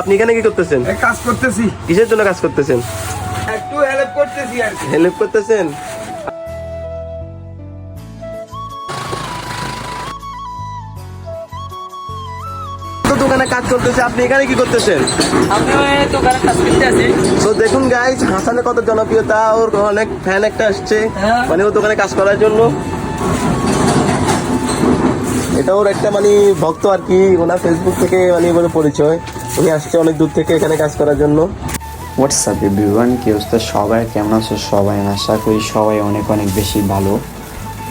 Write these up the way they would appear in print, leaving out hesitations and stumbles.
আপনি এখানে কি করতেছেন? কাজ করতেছি। কিসের জন্য কাজ করতেছেন? একটু হেল্প করতেছি আর কি। হেল্প করতেছেন? দোকানে কাজ করতেছে, আপনি এখানে কি করতেছেন? আমি দোকানে কাজ করতে আছি। তো দেখুন গাইস, হাসানের কত জনপ্রিয়তা, ওর অনেক ফ্যান একটা আসছে মানে ওর দোকানে কাজ করার জন্য। এটা ওর একটা মানে ভক্ত আর কি, ওনার ফেসবুক থেকে মানে বলে পরিচয়, উনি আসছে অনেক দূর থেকে এখানে কাজ করার জন্য। হোয়াটসঅ্যাপ এভরিওয়ান, কি অবস্থা সবাই, কেমন আছো সবাই? আশা করি সবাই অনেক অনেক বেশি ভালো।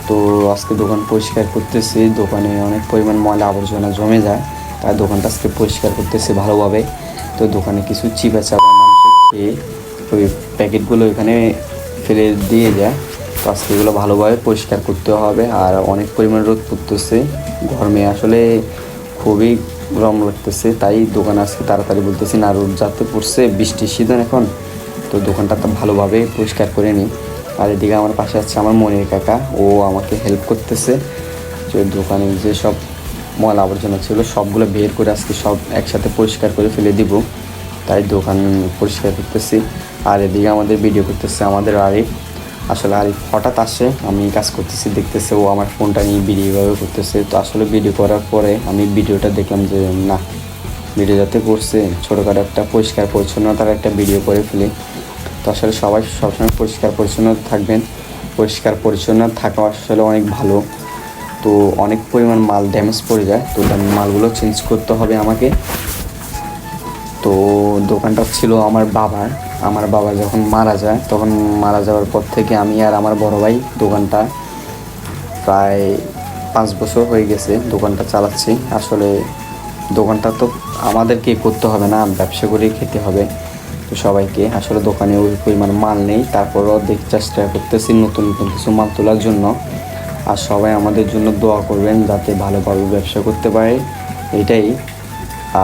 তো আজকে দোকান পরিষ্কার করতেছি, দোকানে অনেক পরিমাণ ময়লা আবর্জনা জমে যায়, তাই দোকানটা আজকে পরিষ্কার করতেছি ভালোভাবে। তো দোকানে কিছু চিপা চাপা মানুষের খেয়ে ওই প্যাকেটগুলো এখানে ফেলে দিয়ে যায়, তো আজকে এগুলো ভালোভাবে পরিষ্কার করতে হবে। আর অনেক পরিমাণ রোদ পড়তেছে, গরমে আসলে খুবই গরম লাগতেছে, তাই দোকান আজকে তাড়াতাড়ি বলতেছি না, রোদ যাতে পড়ছে, বৃষ্টির সিজন এখন, তো দোকানটা তো ভালোভাবে পরিষ্কার করে নিই। আর এদিকে আমার পাশে আছে আমার মনির কাকা, ও আমাকে হেল্প করতেছে যে দোকানে যে সব ময়লা আবর্জনা ছিল সবগুলো বের করে আজকে সব একসাথে পরিষ্কার করে ফেলে দিব, তাই দোকান পরিষ্কার করতেছি। আর এদিকে আমাদের ভিডিও করতেছে আমাদের আরিফ। আসলে আরিফ হঠাৎ আসে, আমি কাজ করতেছি দেখতেছে, ও আমার ফোনটা নিয়ে ভিডিওভাবে করতেছে। তো আসলে ভিডিও করার পরে আমি ভিডিওটা দেখলাম যে না, ভিডিও যাতে করছে ছোটোখাটো একটা পরিষ্কার পরিচ্ছন্নতার একটা ভিডিও করে ফেলি। তো আসলে সবাই সবসময় পরিষ্কার পরিচ্ছন্ন থাকবেন, পরিষ্কার পরিচ্ছন্ন থাকা আসলে অনেক ভালো। তো অনেক পরিমাণ মাল ড্যামেজ পড়ে যায়, তো মালগুলো চেঞ্জ করতে হবে আমাকে। তো দোকানটা ছিল আমার বাবা যখন মারা যায়, তখন মারা যাওয়ার পর থেকে আমি আর আমার বড় ভাই দোকানটা প্রায় 5 বছর হয়ে গেছে দোকানটা চালাচ্ছি। আসলে দোকানটা তো আমাদেরকে করতে হবে না, ব্যবসা করেই খেতে হবে। তো সবাইকে আসলে দোকানে ওই পরিমাণ মাল নেই, তারপরও চেষ্টা করতেছি নতুন নতুন কিছু মাল তোলার জন্য। আর সবাই আমাদের জন্য দোয়া করবেন যাতে ভালোভাবে ব্যবসা করতে পারে, এটাই।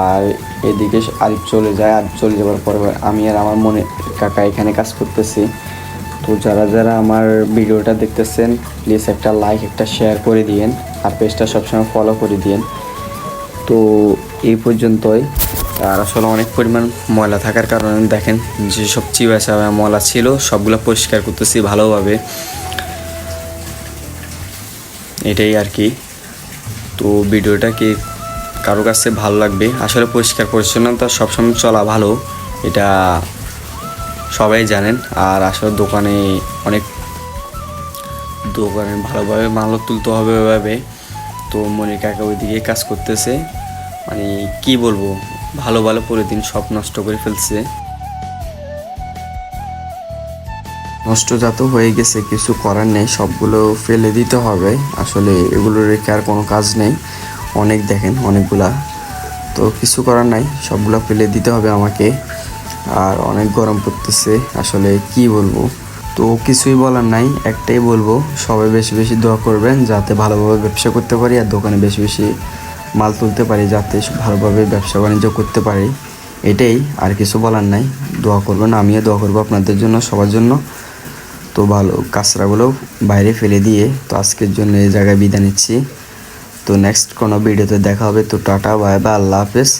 আর এদিকে আরিফ চলে যায়, আর চলে যাওয়ার পরে আমি আর আমার মনে কাকা এখানে কাজ করতেছি। তো যারা যারা আমার ভিডিওটা দেখতেছেন প্লিজ একটা লাইক একটা শেয়ার করে দিয়েন, আর পেজটা সবসময় ফলো করে দিয়েন। তো এই পর্যন্তই। আর আসলে অনেক পরিমাণ ময়লা থাকার কারণে দেখেন যেসব চিবা চাবা ময়লা ছিল সবগুলো পরিষ্কার করতেছি ভালোভাবে, এটাই আর কি। তো ভিডিওটা কি কারো কাছে ভালো লাগবে, আসলে পরিষ্কার পরিচ্ছন্নতা সবসময় চলা ভালো, এটা সবাই জানেন। আর আসলে দোকানে ভালোভাবে মালও তুলতে হবে ওইভাবে। তো মনির কাকা ওইদিকে কাজ করতেছে, মানে কি বলবো, ভালো ভালো প্রতিদিন সব নষ্ট করে ফেলছে, নষ্টজাত হয়ে গেছে, কিছু করার নেই, সবগুলো ফেলে দিতে হবে। আসলে এগুলো রেখে আর কোনো কাজ নেই, অনেক দেখেন অনেকগুলা, তো কিছু করার নাই, সবগুলো ফেলে দিতে হবে আমাকে। আর অনেক গরম পড়তেছে, আসলে কি বলবো, তো কিছুই বলার নাই, একটাই বলবো, সবাই বেশি বেশি দোয়া করবেন যাতে ভালোভাবে ব্যবসা করতে পারি, আর দোকানে বেশি বেশি মাল তুলতে পারি, যাতে ভালোভাবে ব্যবসা বাণিজ্য করতে পারি, এটাই। আর কিছু বলার নাই, দোয়া করবেন, আমিও দোয়া করবো আপনাদের জন্য, সবার জন্য। তো ভালো কাঁচরাগুলো বাইরে ফেলে দিয়ে তো আজকের জন্য এই জায়গায় বিদায় নিচ্ছি। তো নেক্সট কোনো ভিডিওতে দেখা হবে। তো টাটা, বাই বাই, আল্লাহ হাফেজ।